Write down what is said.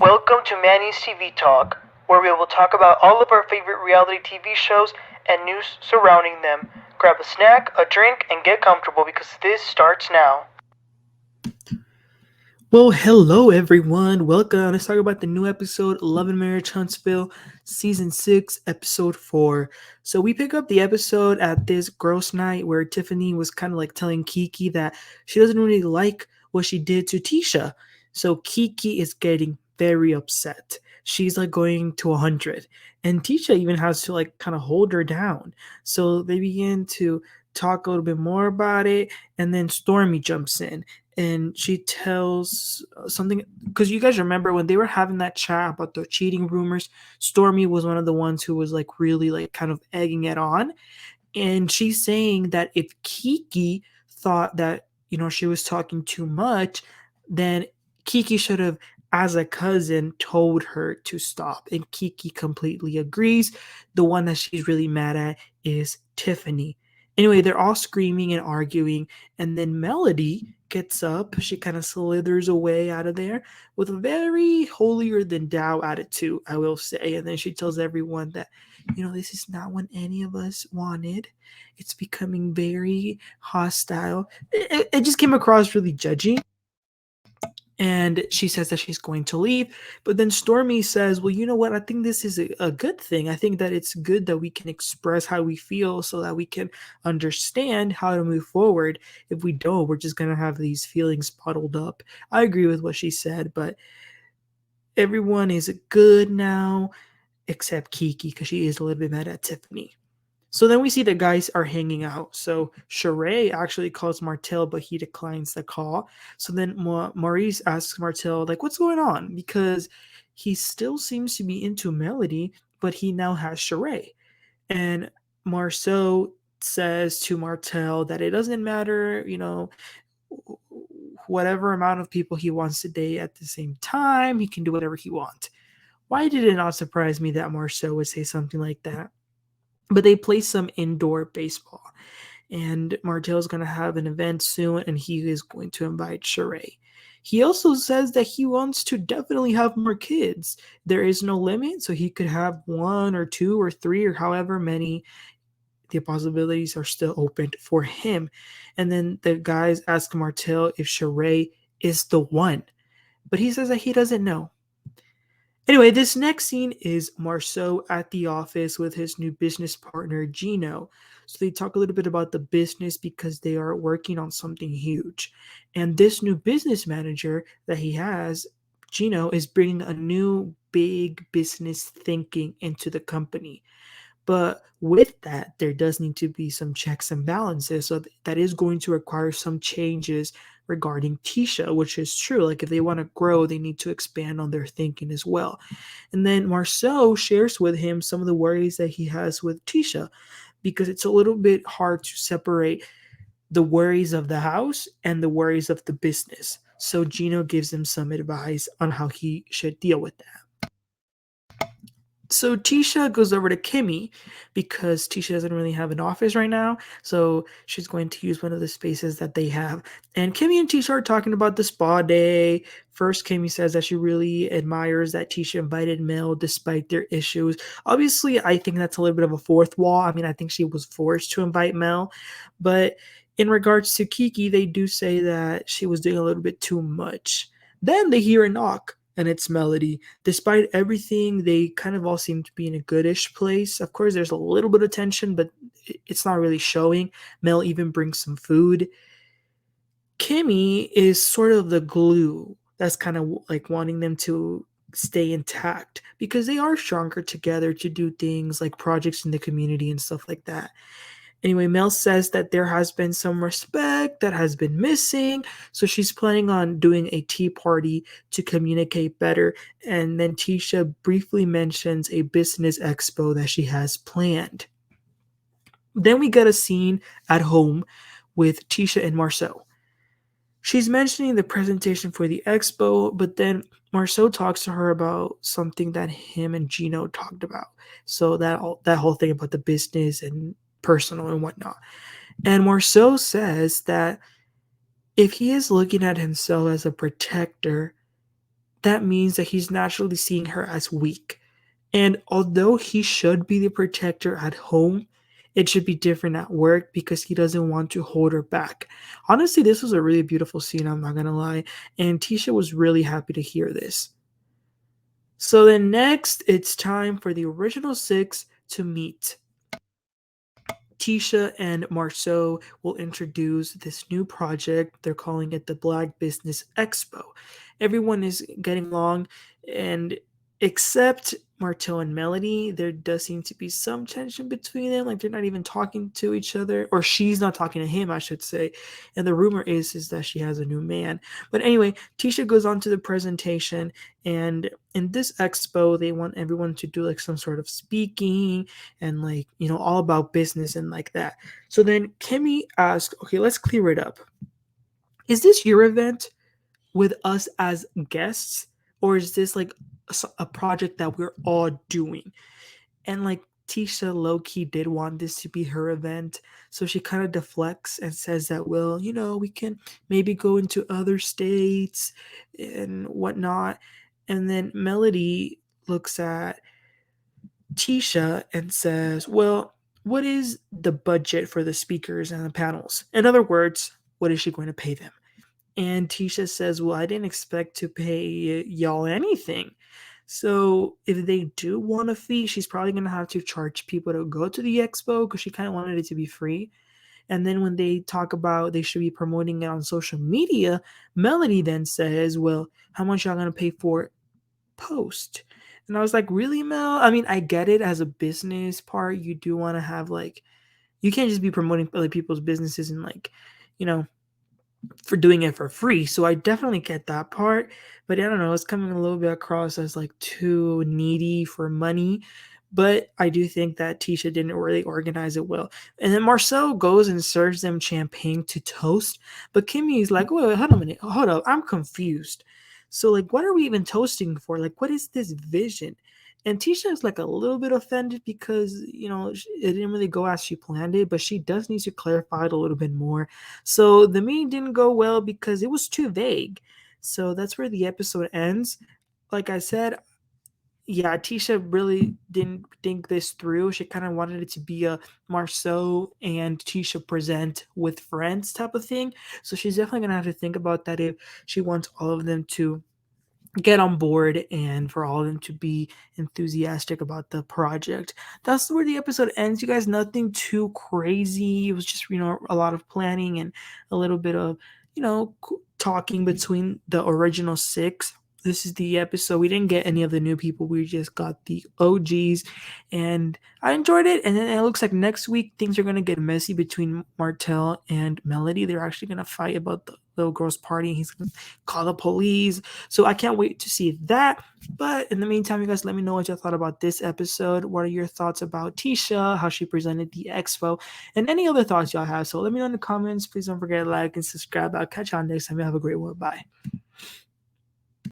Welcome to Manny's TV Talk, where we will talk about all of our favorite reality TV shows and news surrounding them. Grab a snack, a drink, and get comfortable because this starts now. Well, hello everyone. Welcome. Let's talk about the new episode, Love and Marriage Huntsville, Season 6, Episode 4. So we pick up the episode at this gross night where Tiffany was kind of like telling Keke that she doesn't really like what she did to Tisha. So Keke is getting very upset. She's like going to 100. And Tisha even has to like kind of hold her down. So they begin to talk a little bit more about it. And then Stormi jumps in and she tells something because you guys remember when they were having that chat about the cheating rumors. Stormi was one of the ones who was like really like kind of egging it on, and she's saying that if Keke thought that she was talking too much, then Keke should have, as a cousin, told her to stop. And Keke completely agrees. The one that she's really mad at is Tiffany. Anyway, they're all screaming and arguing, and then Melody gets up. She kind of slithers away out of there with a very holier than thou attitude, I will say. And then she tells everyone that this is not what any of us wanted. It's becoming very hostile. It just came across really judgy. And she says that she's going to leave. But then Stormi says, well, you know what? I think this is a good thing. I think that it's good that we can express how we feel so that we can understand how to move forward. If we don't, we're just going to have these feelings bottled up. I agree with what she said, but everyone is good now except Keke because she is a little bit mad at Tiffany. So then we see the guys are hanging out. So Shereé actually calls Martell, but he declines the call. So then Maurice asks Martell, like, what's going on? Because he still seems to be into Melody, but he now has Shereé. And Marsau says to Martell that it doesn't matter, whatever amount of people he wants to date at the same time, he can do whatever he wants. Why did it not surprise me that Marceau would say something like that? But they play some indoor baseball, and Martell's going to have an event soon, and he is going to invite Shereé. He also says that he wants to definitely have more kids. There is no limit, so he could have one or two or three or however many. The possibilities are still open for him. And then the guys ask Martell if Shereé is the one, but he says that he doesn't know. Anyway, this next scene is Marceau at the office with his new business partner, Gino. So they talk a little bit about the business because they are working on something huge. And this new business manager that he has, Gino, is bringing a new big business thinking into the company. But with that, there does need to be some checks and balances. So that is going to require some changes regarding Tisha, which is true. Like if they want to grow, they need to expand on their thinking as well. And then Marceau shares with him some of the worries that he has with Tisha because it's a little bit hard to separate the worries of the house and the worries of the business. So Gino gives him some advice on how he should deal with that. So Tisha goes over to Kimmi because Tisha doesn't really have an office right now. So she's going to use one of the spaces that they have. And Kimmi and Tisha are talking about the spa day. First, Kimmi says that she really admires that Tisha invited Mel despite their issues. Obviously, I think that's a little bit of a fourth wall. I mean, I think she was forced to invite Mel. But in regards to Keke, they do say that she was doing a little bit too much. Then they hear a knock, and it's Melody. Despite everything, they kind of all seem to be in a goodish place. Of course, there's a little bit of tension, but it's not really showing. Mel even brings some food. Kimmi is sort of the glue that's kind of like wanting them to stay intact because they are stronger together to do things like projects in the community and stuff like that. Anyway, Mel says that there has been some respect that has been missing, so she's planning on doing a tea party to communicate better. And then Tisha briefly mentions a business expo that she has planned. Then we get a scene at home with Tisha and Marceau. She's mentioning the presentation for the expo, but then Marceau talks to her about something that him and Gino talked about. So that whole thing about the business and personal and whatnot. And Marceau says that if he is looking at himself as a protector, that means that he's naturally seeing her as weak. And although he should be the protector at home, it should be different at work because he doesn't want to hold her back. Honestly, this was a really beautiful scene, I'm not gonna lie. And Tisha was really happy to hear this. So then next, it's time for the original six to meet. Tisha and Marceau will introduce this new project. They're calling it the Black Business Expo. Everyone is getting along, and except Martell and Melody, there does seem to be some tension between them. Like they're not even talking to each other, or she's not talking to him, I should say. And the rumor is that she has a new man. But anyway, Tisha goes on to the presentation, and in this expo, they want everyone to do like some sort of speaking and like all about business and like that. So then Kimmi asked, okay, let's clear it up. Is this your event with us as guests, or is this like a project that we're all doing? And like Tisha low-key did want this to be her event, so she kind of deflects and says that, well, we can maybe go into other states and whatnot. And then Melody looks at Tisha and says, well, what is the budget for the speakers and the panels? In other words, what is she going to pay them? And Tisha says, well, I didn't expect to pay y'all anything. So if they do want a fee, she's probably going to have to charge people to go to the expo because she kind of wanted it to be free. And then when they talk about they should be promoting it on social media, Melody then says, well, how much y'all going to pay for post? And I was like, really, Mel? I mean, I get it as a business part. You do want to have like, you can't just be promoting other people's businesses and like, for doing it for free. So I definitely get that part. But I don't know, it's coming a little bit across as like too needy for money. But I do think that Tisha didn't really organize it well. And then Marcel goes and serves them champagne to toast. But Kimmy is like, wait, hold on a minute. Hold up. I'm confused. So, like, what are we even toasting for? Like, what is this vision? And Tisha is like a little bit offended because, it didn't really go as she planned it, but she does need to clarify it a little bit more. So the meeting didn't go well because it was too vague. So that's where the episode ends. Like I said, yeah, Tisha really didn't think this through. She kind of wanted it to be a Marceau and Tisha present with friends type of thing. So she's definitely going to have to think about that if she wants all of them to get on board and for all of them to be enthusiastic about the project. That's where the episode ends, you guys. Nothing too crazy. It was just a lot of planning and a little bit of talking between the original six. This is the episode. We didn't get any of the new people. We just got the OGs, and I enjoyed it. And then it looks like next week things are going to get messy between Martell and Melody. They're actually going to fight about the little girl's party. He's going to call the police. So I can't wait to see that. But in the meantime, you guys, let me know what you thought about this episode. What are your thoughts about Tisha, how she presented the expo, and any other thoughts y'all have? So let me know in the comments. Please don't forget to like and subscribe. I'll catch you on next time. You have a great one. Bye.